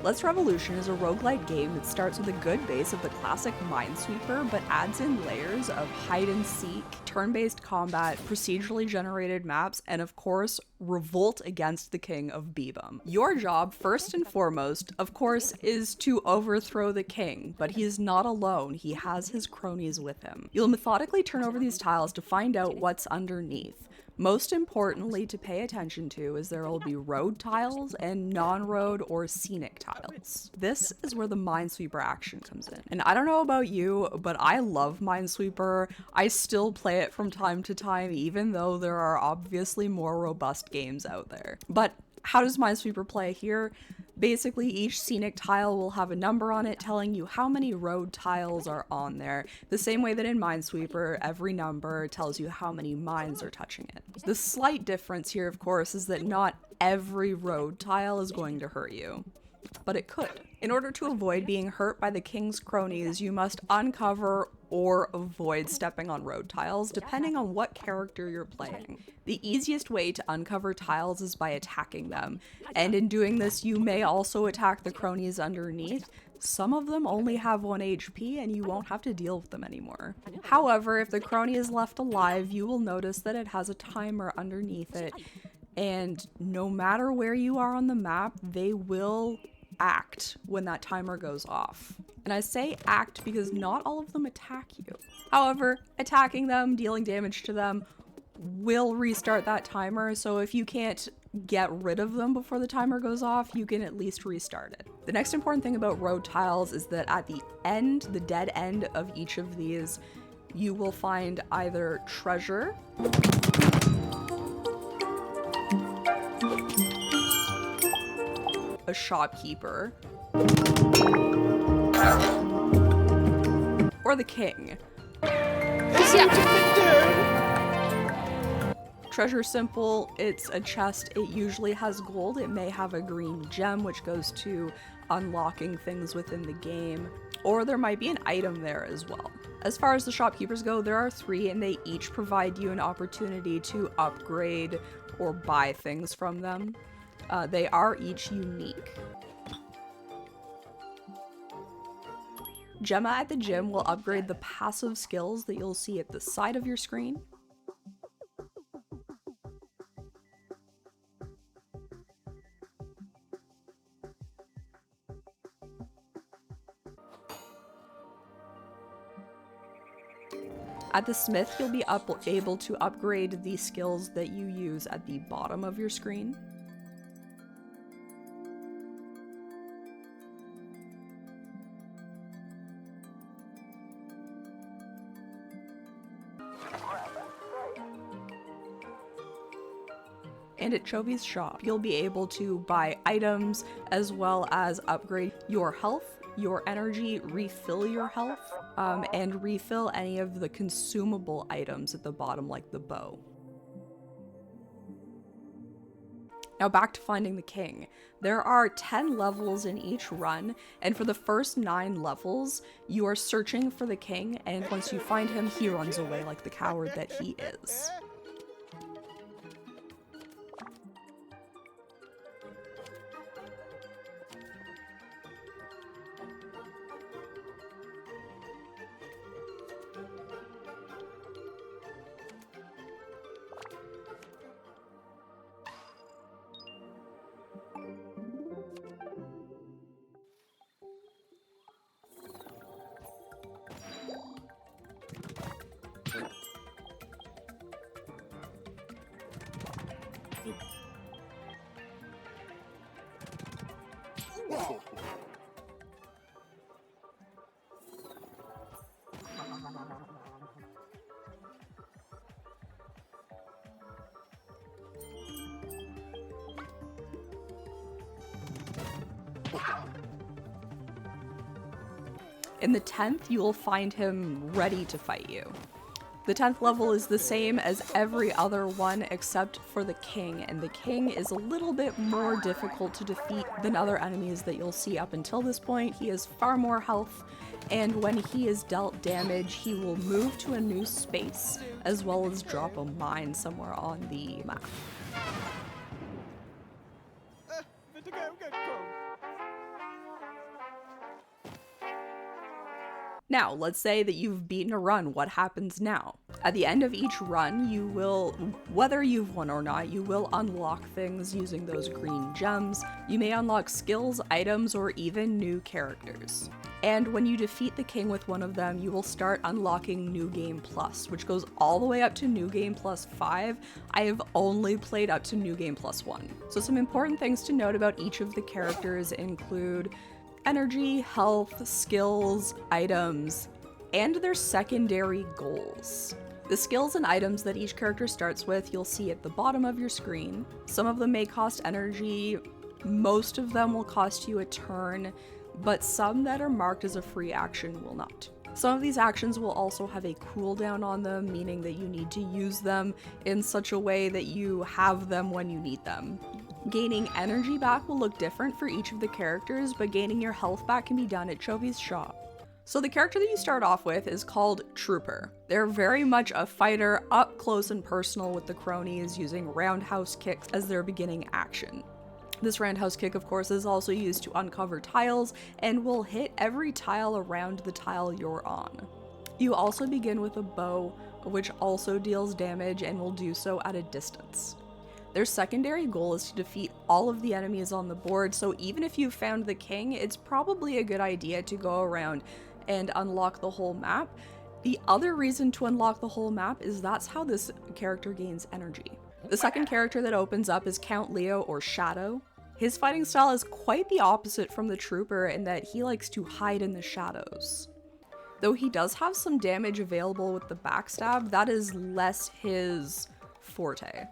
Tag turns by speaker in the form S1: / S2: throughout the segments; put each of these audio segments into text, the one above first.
S1: Let's Revolution is a roguelike game that starts with a good base of the classic Minesweeper, but adds in layers of hide-and-seek, turn-based combat, procedurally generated maps, and of course, revolt against the king of Bebum. Your job, first and foremost, of course, is to overthrow the king, but he is not alone. He has his cronies with him. You'll methodically turn over these tiles to find out what's underneath. Most importantly to pay attention to is there will be road tiles and non-road or scenic tiles. This is where the Minesweeper action comes in. And I don't know about you, but I love Minesweeper. I still play it from time to time, even though there are obviously more robust games out there. But how does Minesweeper play here? Basically, each scenic tile will have a number on it telling you how many road tiles are on there, the same way that in Minesweeper, every number tells you how many mines are touching it. The slight difference here, of course, is that not every road tile is going to hurt you, but it could. In order to avoid being hurt by the king's cronies, you must uncover or avoid stepping on road tiles, depending on what character you're playing. The easiest way to uncover tiles is by attacking them, and in doing this, you may also attack the cronies underneath. Some of them only have 1 HP, and you won't have to deal with them anymore. However, if the crony is left alive, you will notice that it has a timer underneath it, and no matter where you are on the map, they will act when that timer goes off. And I say act because not all of them attack you. However, attacking them, dealing damage to them, will restart that timer, so if you can't get rid of them before the timer goes off, you can at least restart it. The next important thing about road tiles is that at the end, the dead end of each of these, you will find either treasure, a shopkeeper, or the king. Treasure simple, it's a chest, it usually has gold, it may have a green gem which goes to unlocking things within the game, or there might be an item there as well. As far as the shopkeepers go, there are 3 and they each provide you an opportunity to upgrade or buy things from them. They are each unique. Gemma at the gym will upgrade the passive skills that you'll see at the side of your screen. At the smith, you'll be able to upgrade the skills that you use at the bottom of your screen. And at Chovy's shop, you'll be able to buy items as well as upgrade your health, your energy, refill your health, and refill any of the consumable items at the bottom like the bow. Now back to finding the king. There are 10 levels in each run, and for the first 9 levels, you are searching for the king, and once you find him, he runs away like the coward that he is. In the 10th, you will find him ready to fight you. The 10th level is the same as every other one except for the king, and the king is a little bit more difficult to defeat than other enemies that you'll see up until this point. He has far more health, and when he is dealt damage, he will move to a new space, as well as drop a mine somewhere on the map. Now, let's say that you've beaten a run. What happens now? At the end of each run, you will, whether you've won or not, you will unlock things using those green gems. You may unlock skills, items, or even new characters. And when you defeat the king with one of them, you will start unlocking New Game Plus, which goes all the way up to New Game Plus 5. I have only played up to New Game Plus 1. So some important things to note about each of the characters include energy, health, skills, items, and their secondary goals. The skills and items that each character starts with, you'll see at the bottom of your screen. Some of them may cost energy, most of them will cost you a turn, but some that are marked as a free action will not. Some of these actions will also have a cooldown on them, meaning that you need to use them in such a way that you have them when you need them. Gaining energy back will look different for each of the characters, but gaining your health back can be done at Chovy's shop. So the character that you start off with is called Trooper. They're very much a fighter, up close and personal with the cronies, using roundhouse kicks as their beginning action. This roundhouse kick, of course, is also used to uncover tiles and will hit every tile around the tile you're on. You also begin with a bow, which also deals damage and will do so at a distance. Their secondary goal is to defeat all of the enemies on the board, so even if you've found the king, it's probably a good idea to go around and unlock the whole map. The other reason to unlock the whole map is that's how this character gains energy. The second character that opens up is Count Leo, or Shadow. His fighting style is quite the opposite from the Trooper in that he likes to hide in the shadows. Though he does have some damage available with the backstab, that is less his forte.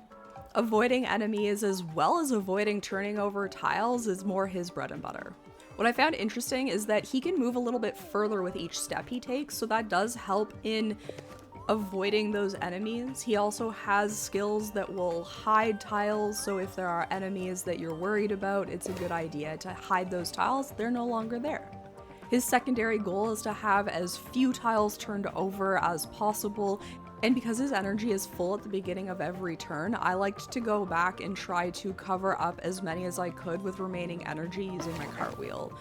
S1: Avoiding enemies as well as avoiding turning over tiles is more his bread and butter. What I found interesting is that he can move a little bit further with each step he takes, so that does help in avoiding those enemies. He also has skills that will hide tiles, so if there are enemies that you're worried about, it's a good idea to hide those tiles. They're no longer there. His secondary goal is to have as few tiles turned over as possible, and because his energy is full at the beginning of every turn, I liked to go back and try to cover up as many as I could with remaining energy using my cartwheel.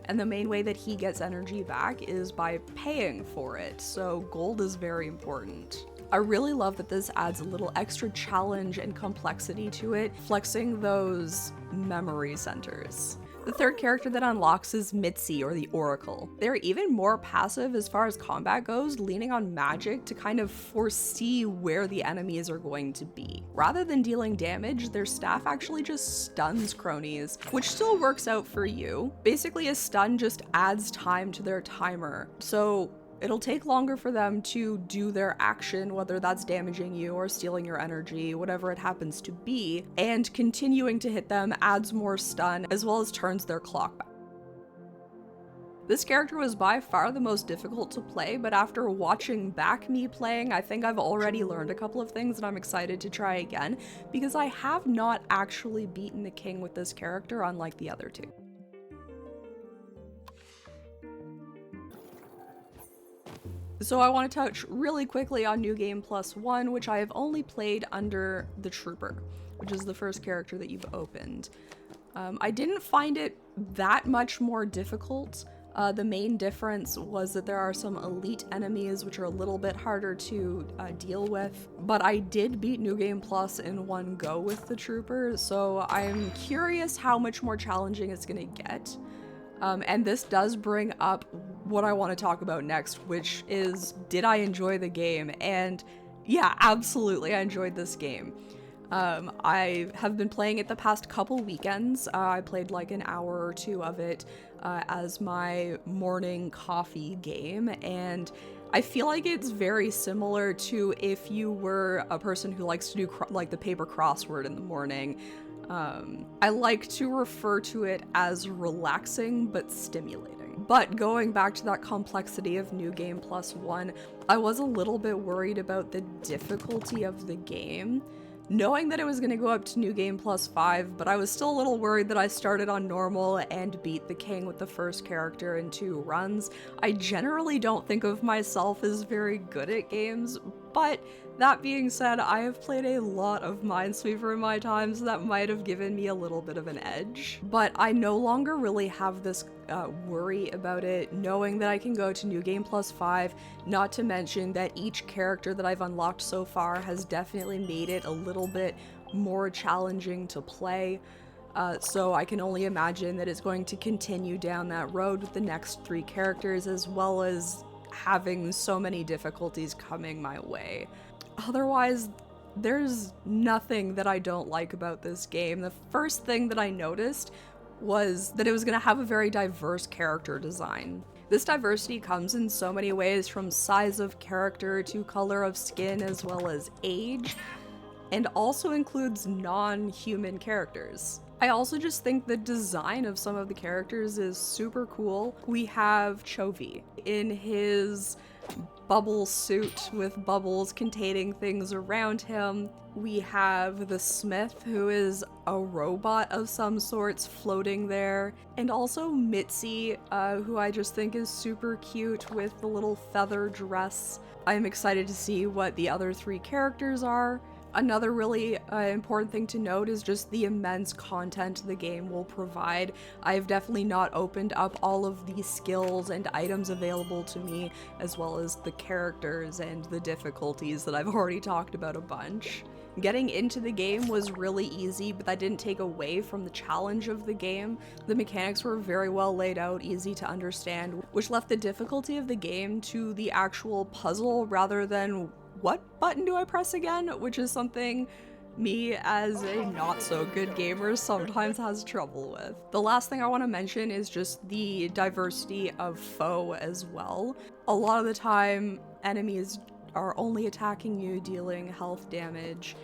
S1: And the main way that he gets energy back is by paying for it, so gold is very important. I really love that this adds a little extra challenge and complexity to it, flexing those memory centers. The third character that unlocks is Mitzi, or the Oracle. They're even more passive as far as combat goes, leaning on magic to kind of foresee where the enemies are going to be. Rather than dealing damage, their staff actually just stuns cronies, which still works out for you. Basically, a stun just adds time to their timer, so it'll take longer for them to do their action, whether that's damaging you or stealing your energy, whatever it happens to be, and continuing to hit them adds more stun, as well as turns their clock back. This character was by far the most difficult to play, but after watching back me playing, I think I've already learned a couple of things and I'm excited to try again, because I have not actually beaten the king with this character, unlike the other two. So I want to touch really quickly on New Game Plus 1, which I have only played under the Trooper, which is the first character that you've opened. I didn't find it that much more difficult. The main difference was that there are some elite enemies which are a little bit harder to deal with, but I did beat New Game Plus in one go with the Trooper, so I'm curious how much more challenging it's gonna get. And this does bring up what I want to talk about next, which is, did I enjoy the game? And yeah, absolutely, I enjoyed this game. I have been playing it the past couple weekends. I played like an hour or two of it as my morning coffee game, and I feel like it's very similar to if you were a person who likes to do like the paper crossword in the morning. I like to refer to it as relaxing but stimulating. But going back to that complexity of New Game Plus 1, I was a little bit worried about the difficulty of the game, knowing that it was going to go up to New Game Plus 5, but I was still a little worried that I started on normal and beat the king with the first character in 2 runs. I generally don't think of myself as very good at games, but That being said, I have played a lot of Minesweeper in my time, so that might have given me a little bit of an edge. But I no longer really have this worry about it, knowing that I can go to New Game Plus 5, not to mention that each character that I've unlocked so far has definitely made it a little bit more challenging to play. So I can only imagine that it's going to continue down that road with the next 3 characters, as well as having so many difficulties coming my way. Otherwise, there's nothing that I don't like about this game. The first thing that I noticed was that it was going to have a very diverse character design. This diversity comes in so many ways, from size of character to color of skin, as well as age, and also includes non-human characters. I also just think the design of some of the characters is super cool. We have Chovy in his bubble suit with bubbles containing things around him. We have the Smith, who is a robot of some sorts floating there. And also Mitzi, who I just think is super cute with the little feather dress. I'm excited to see what the other 3 characters are. Another really important thing to note is just the immense content the game will provide. I've definitely not opened up all of the skills and items available to me, as well as the characters and the difficulties that I've already talked about a bunch. Getting into the game was really easy, but that didn't take away from the challenge of the game. The mechanics were very well laid out, easy to understand, which left the difficulty of the game to the actual puzzle rather than what button do I press again, which is something me as a not so good gamer sometimes has trouble with. The last thing I want to mention is just the diversity of foe as well. A lot of the time, enemies are only attacking you, dealing health damage,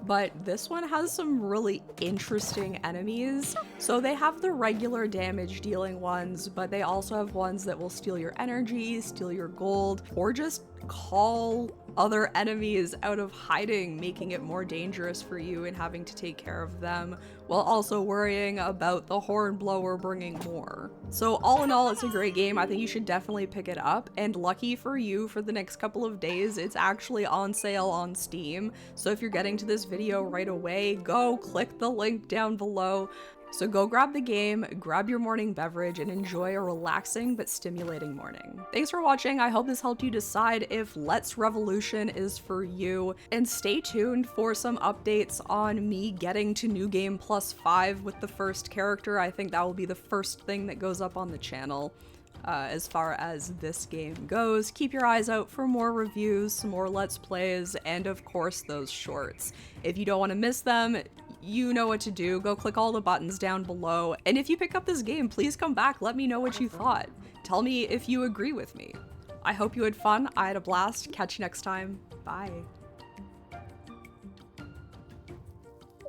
S1: but this one has some really interesting enemies. So they have the regular damage dealing ones, but they also have ones that will steal your energy, steal your gold, or just call other enemies out of hiding, making it more dangerous for you and having to take care of them, while also worrying about the hornblower bringing more. So all in all, it's a great game. I think you should definitely pick it up, and lucky for you, for the next couple of days, it's actually on sale on Steam. So if you're getting to this video right away, go click the link down below. So go grab the game, grab your morning beverage, and enjoy a relaxing but stimulating morning. Thanks for watching. I hope this helped you decide if Let's Revolution is for you, and stay tuned for some updates on me getting to New Game Plus 5 with the first character. I think that will be the first thing that goes up on the channel. As far as this game goes, keep your eyes out for more reviews, some more Let's Plays, and of course those shorts. If you don't want to miss them, you know what to do. Go click all the buttons down below, and if you pick up this game, please come back, let me know what you thought. Tell me if you agree with me. I hope you had fun, I had a blast, catch you next time, bye.